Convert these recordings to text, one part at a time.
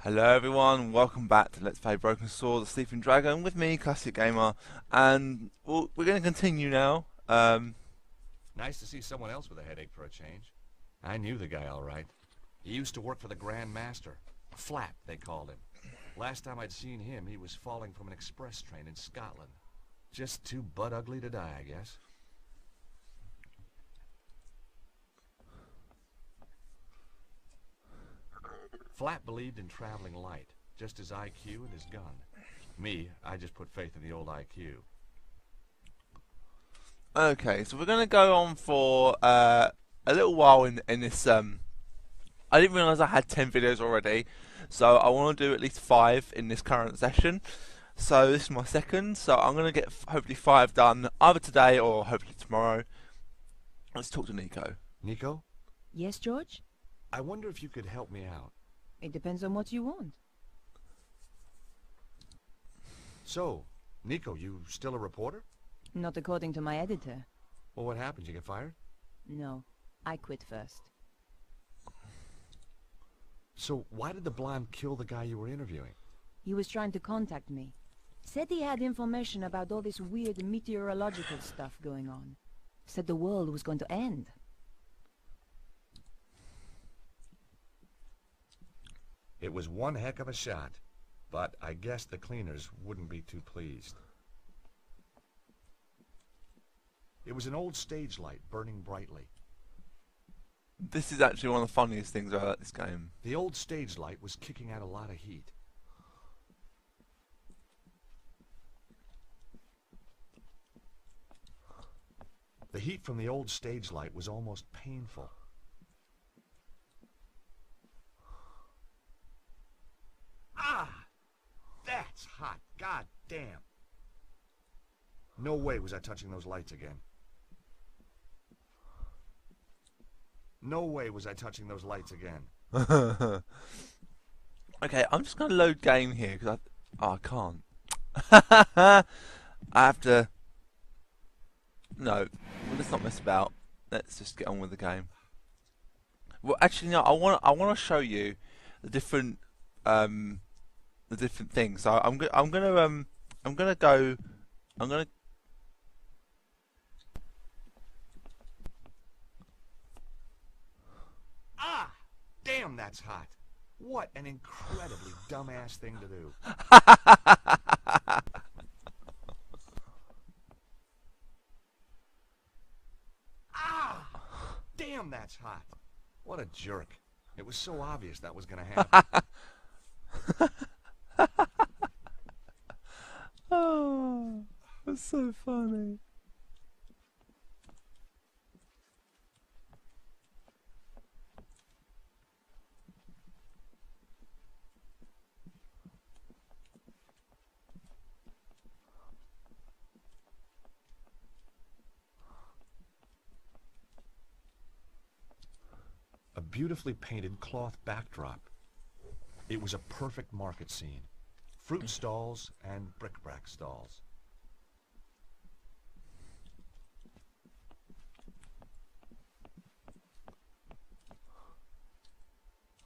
Hello everyone, welcome back to Let's Play Broken Sword, the Sleeping Dragon, with me, Classic Gamer, and we're going to continue now. Nice to see someone else with a headache for a change. I knew the guy all right. He used to work for the Grand Master. Flat, they called him. Last time I'd seen him, he was falling from an express train in Scotland. Just too butt ugly to die, I guess. Flat believed in traveling light, just his IQ and his gun. Me, I just put faith in the old IQ. Okay, so we're going to go on for a little while in this. I didn't realise I had 10 videos already, so I want to do at least 5 in this current session. So this is my second, so I'm going to get hopefully 5 done either today or hopefully tomorrow. Let's talk to Nico. Nico? Yes, George? I wonder if you could help me out. It depends on what you want. So, Nico, you still a reporter? Not according to my editor. Well, what happened? You get fired? No, I quit first. So, why did the blonde kill the guy you were interviewing? He was trying to contact me. Said he had information about all this weird meteorological stuff going on. Said the world was going to end. It was one heck of a shot, but I guess the cleaners wouldn't be too pleased. It was an old stage light burning brightly. This is actually one of the funniest things about this game. The old stage light was kicking out a lot of heat. The heat from the old stage light was almost painful. Ah! That's hot. God damn. No way was I touching those lights again. No way was I touching those lights again. Okay, I'm just going to load game here because I can't. I have to. No, let's not mess about. Let's just get on with the game. Well, actually, no. I want to show you the different things. So I'm gonna go. Ah! Damn, that's hot. What an incredibly dumbass thing to do. Ah! Damn, that's hot. What a jerk. It was so obvious that was gonna happen. Oh, that's so funny. A beautifully painted cloth backdrop. It was a perfect market scene. Fruit stalls and bric-a-brac stalls.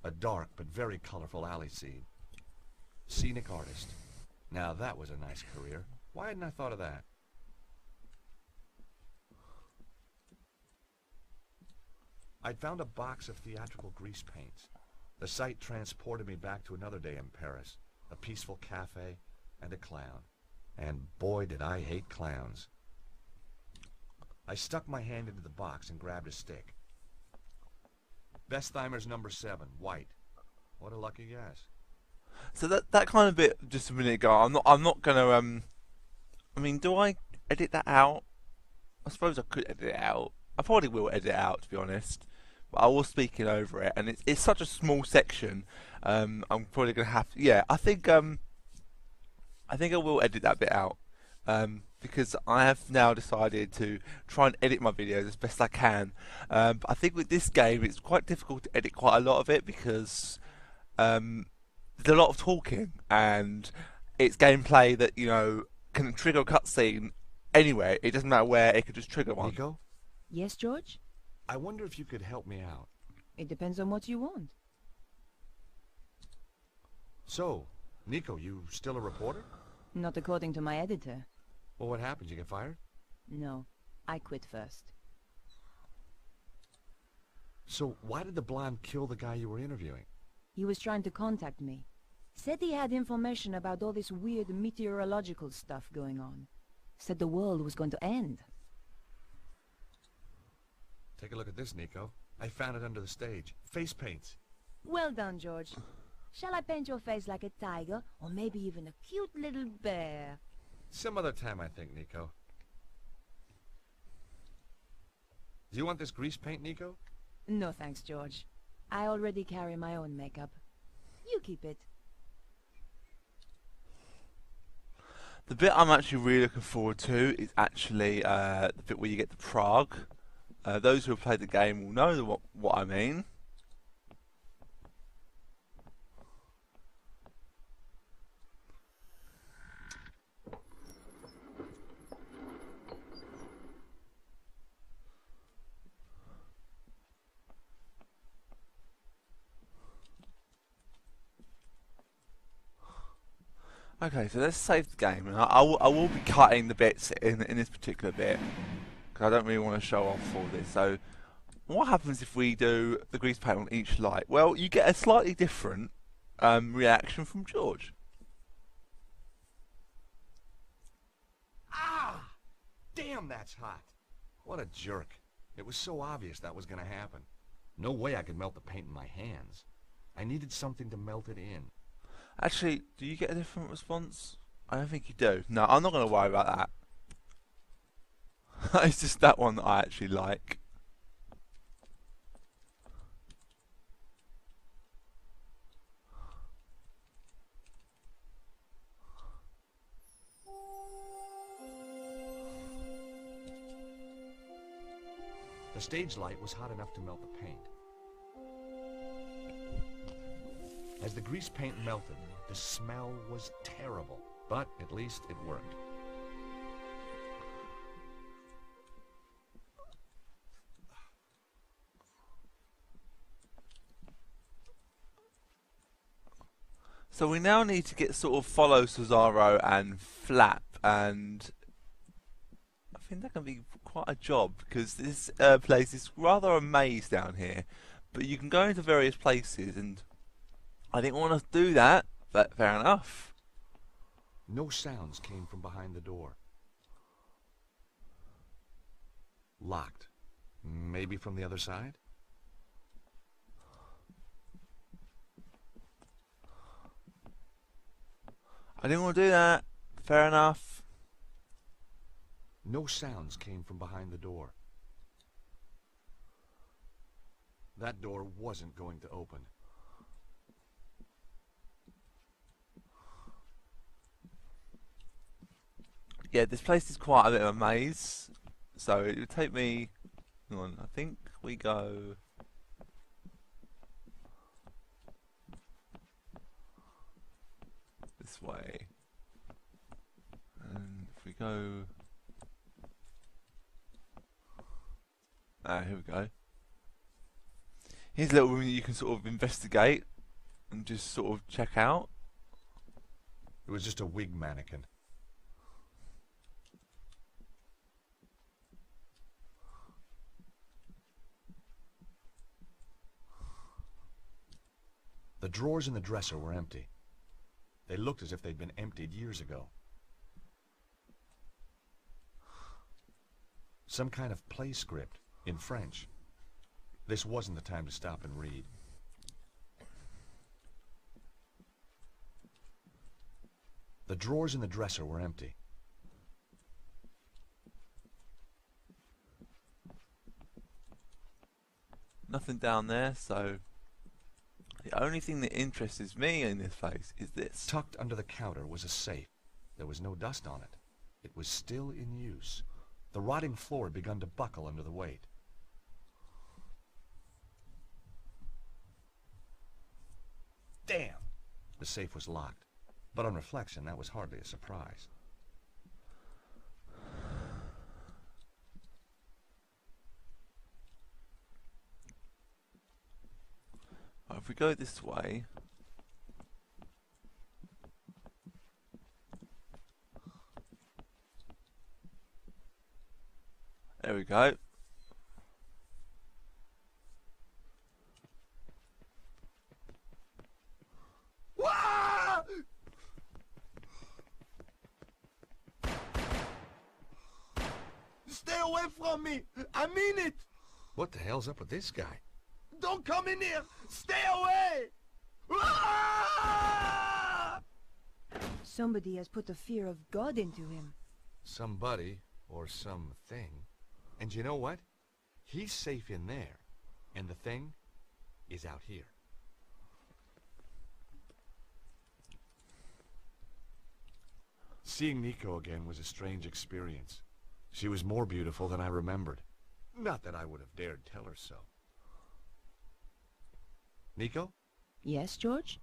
A dark but very colorful alley scene. Scenic artist. Now that was a nice career. Why hadn't I thought of that? I'd found a box of theatrical grease paints. The sight transported me back to another day in Paris, a peaceful cafe, and a clown. And boy, did I hate clowns. I stuck my hand into the box and grabbed a stick. Bestheimer's number 7, white. What a lucky guess. So that kind of bit just a minute ago. I'm not gonna I mean, do I edit that out? I suppose I could edit it out. I probably will edit it out, to be honest. But I was speaking over it, and it's such a small section. I'm probably gonna have to. Yeah, I think I will edit that bit out. Because I have now decided to try and edit my videos as best I can. But I think with this game, it's quite difficult to edit quite a lot of it because there's a lot of talking, and it's gameplay that can trigger a cutscene anywhere. It doesn't matter where; it could just trigger one. Nico, Yes, George? I wonder if you could help me out. It depends on what you want. So, Nico, you still a reporter? Not according to my editor. Well, what happened? You get fired? No, I quit first. So, why did the blonde kill the guy you were interviewing? He was trying to contact me. Said he had information about all this weird meteorological stuff going on. Said the world was going to end. Take a look at this, Nico. I found it under the stage. Face paints. Well done, George. Shall I paint your face like a tiger, or maybe even a cute little bear? Some other time, I think, Nico. Do you want this grease paint, Nico? No thanks, George. I already carry my own makeup. You keep it. The bit I'm actually really looking forward to is actually the bit where you get to Prague. Those who have played the game will know what I mean. Okay, so let's save the game, and I will be cutting the bits in this particular bit because I don't really want to show off all this. So, what happens if we do the grease paint on each light? Well, you get a slightly different reaction from George. Ah! Damn, that's hot. What a jerk. It was so obvious that was gonna happen. No way I could melt the paint in my hands. I needed something to melt it in. Actually, do you get a different response? I don't think you do. No, I'm not going to worry about that. It's just that one that I actually like. The stage light was hot enough to melt the paint. As the grease paint melted, the smell was terrible, but at least it worked. So we now need to get sort of follow Cesaro and Flap, and I think that can be quite a job because this place is rather a maze down here, but you can go into various places, and I didn't want to do that, but fair enough. No sounds came from behind the door. Locked. Maybe from the other side? I didn't want to do that, fair enough. No sounds came from behind the door. That door wasn't going to open. Yeah, this place is quite a bit of a maze, so it would take me, hang on, I think we go this way, and if we go, here we go. Here's a little room that you can sort of investigate and just sort of check out. It was just a wig mannequin. The drawers in the dresser were empty. They looked as if they'd been emptied years ago. Some kind of play script in French. This wasn't the time to stop and read. The drawers in the dresser were empty. Nothing down there, so the only thing that interests me in this place is this. Tucked under the counter was a safe. There was no dust on it. It was still in use. The rotting floor had begun to buckle under the weight. Damn! The safe was locked. But on reflection, that was hardly a surprise. If we go this way, There we go. Wah! Stay away from me! I mean it! What the hell's up with this guy? Don't come in here! Stay away! Ah! Somebody has put the fear of God into him. Somebody or something. And you know what? He's safe in there. And the thing is out here. Seeing Nico again was a strange experience. She was more beautiful than I remembered. Not that I would have dared tell her so. Nico? Yes, George?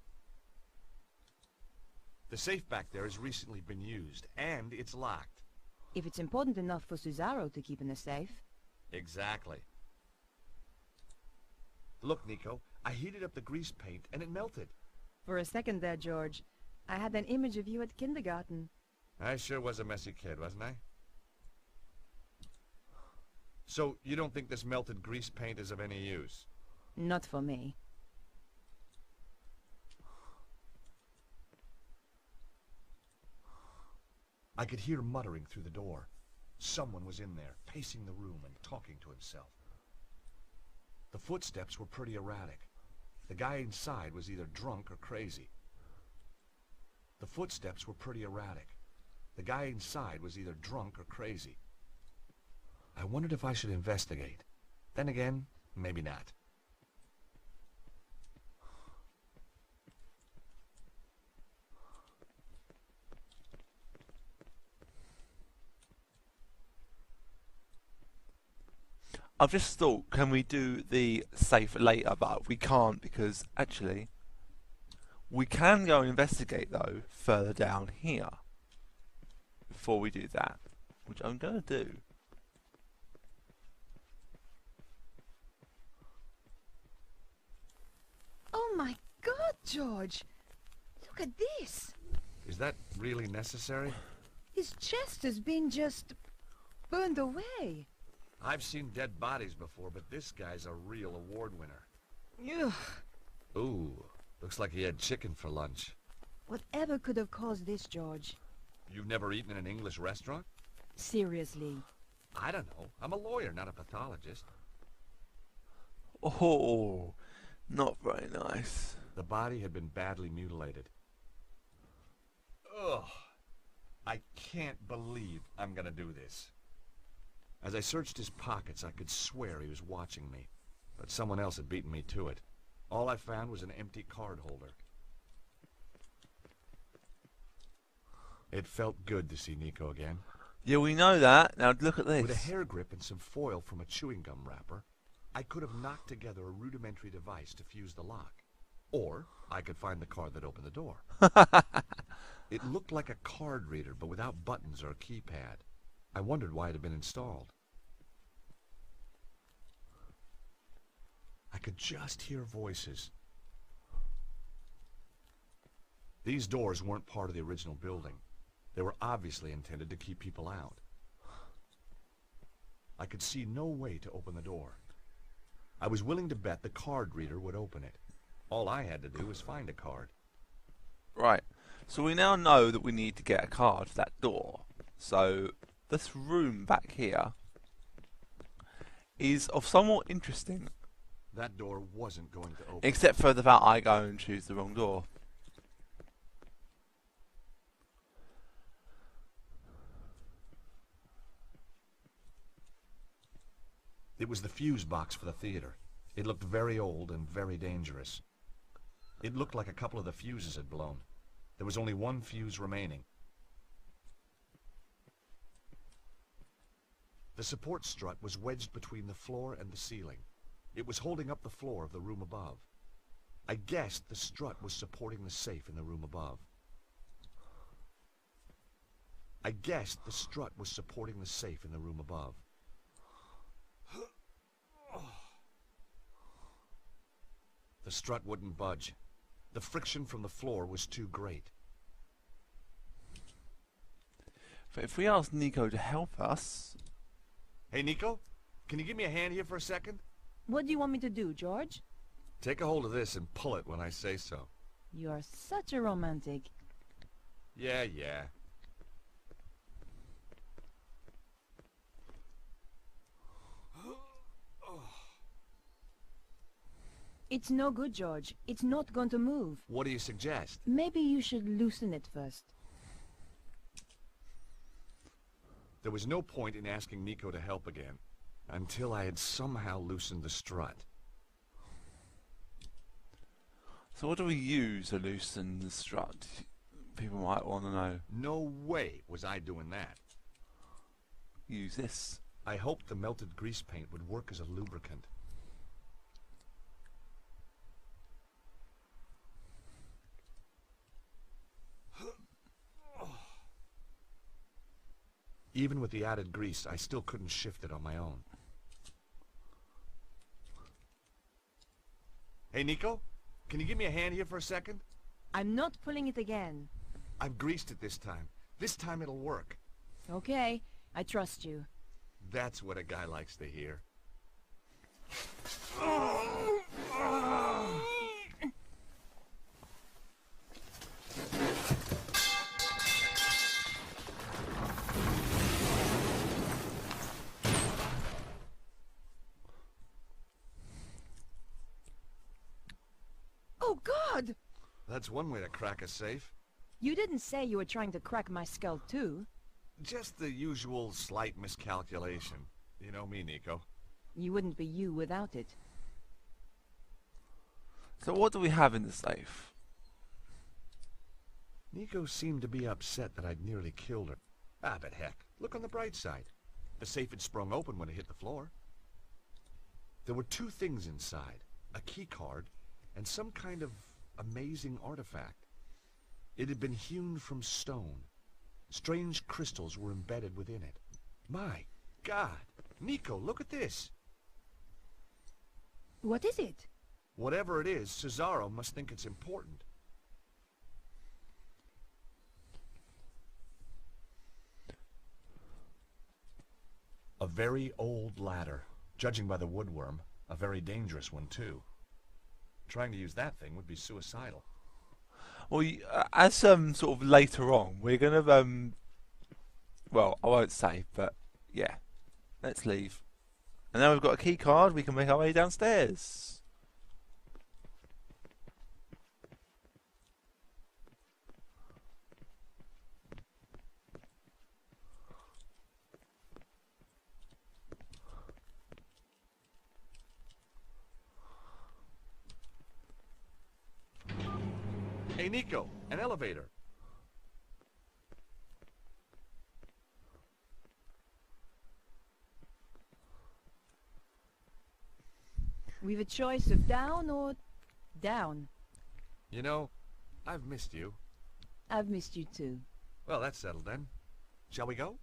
The safe back there has recently been used, and it's locked. If it's important enough for Cesaro to keep in the safe. Exactly. Look, Nico, I heated up the grease paint, and it melted. For a second there, George, I had an image of you at kindergarten. I sure was a messy kid, wasn't I? So, you don't think this melted grease paint is of any use? Not for me. I could hear muttering through the door. Someone was in there, pacing the room and talking to himself. The footsteps were pretty erratic. The guy inside was either drunk or crazy. The footsteps were pretty erratic. The guy inside was either drunk or crazy. I wondered if I should investigate. Then again, maybe not. I've just thought, can we do the safe later? But we can't, because actually we can go and investigate though further down here before we do that, which I'm going to do. Oh my God, George! Look at this! Is that really necessary? His chest has been just burned away. I've seen dead bodies before, but this guy's a real award winner. Ugh. Ooh, looks like he had chicken for lunch. Whatever could have caused this, George? You've never eaten in an English restaurant? Seriously. I don't know. I'm a lawyer, not a pathologist. Oh, not very nice. The body had been badly mutilated. Ugh. I can't believe I'm gonna do this. As I searched his pockets, I could swear he was watching me. But someone else had beaten me to it. All I found was an empty card holder. It felt good to see Nico again. Yeah, we know that. Now look at this. With a hair grip and some foil from a chewing gum wrapper, I could have knocked together a rudimentary device to fuse the lock. Or I could find the card that opened the door. It looked like a card reader, but without buttons or a keypad. I wondered why it had been installed. I could just hear voices. These doors weren't part of the original building. They were obviously intended to keep people out. I could see no way to open the door. I was willing to bet the card reader would open it. All I had to do was find a card. Right. So we now know that we need to get a card for that door. So this room back here is of somewhat interesting. That door wasn't going to open. Except for the fact I go and choose the wrong door. It was the fuse box for the theater. It looked very old and very dangerous. It looked like a couple of the fuses had blown. There was only one fuse remaining. The support strut was wedged between the floor and the ceiling. It was holding up the floor of the room above. I guessed the strut was supporting the safe in the room above. I guessed the strut was supporting the safe in the room above. The strut wouldn't budge. The friction from the floor was too great. But if we ask Nico to help us, Hey, Nico, can you give me a hand here for a second? What do you want me to do, George? Take a hold of this and pull it when I say so. You are such a romantic. Yeah, yeah. It's no good, George. It's not going to move. What do you suggest? Maybe you should loosen it first. There was no point in asking Nico to help again, until I had somehow loosened the strut. So what do we use to loosen the strut? People might want to know. No way was I doing that. Use this. I hoped the melted grease paint would work as a lubricant. Even with the added grease, I still couldn't shift it on my own. Hey, Nico, can you give me a hand here for a second? I'm not pulling it again. I've greased it this time. This time it'll work. Okay, I trust you. That's what a guy likes to hear. Oh, God! That's one way to crack a safe. You didn't say you were trying to crack my skull, too. Just the usual slight miscalculation. You know me, Nico. You wouldn't be you without it. So what do we have in the safe? Nico seemed to be upset that I'd nearly killed her. Ah, but heck, look on the bright side. The safe had sprung open when it hit the floor. There were two things inside, a key card and some kind of amazing artifact. It had been hewn from stone. Strange crystals were embedded within it. My God! Nico, look at this! What is it? Whatever it is, Cesaro must think it's important. A very old ladder. Judging by the woodworm, a very dangerous one, too. Trying to use that thing would be suicidal. Well, as sort of later on, we're gonna well, I won't say, but yeah, let's leave. And now we've got a key card. We can make our way downstairs. Hey, Nico, an elevator. We've a choice of down or down. You know, I've missed you. I've missed you too. Well, that's settled then. Shall we go?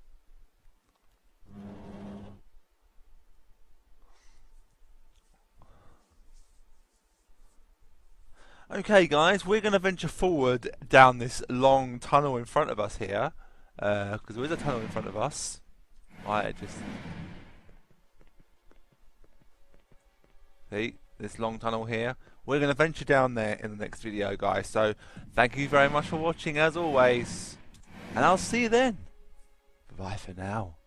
Okay, guys, we're going to venture forward down this long tunnel in front of us here, because there is a tunnel in front of us. Right, just see this long tunnel here. We're going to venture down there in the next video, guys. So, thank you very much for watching, as always, and I'll see you then. Bye for now.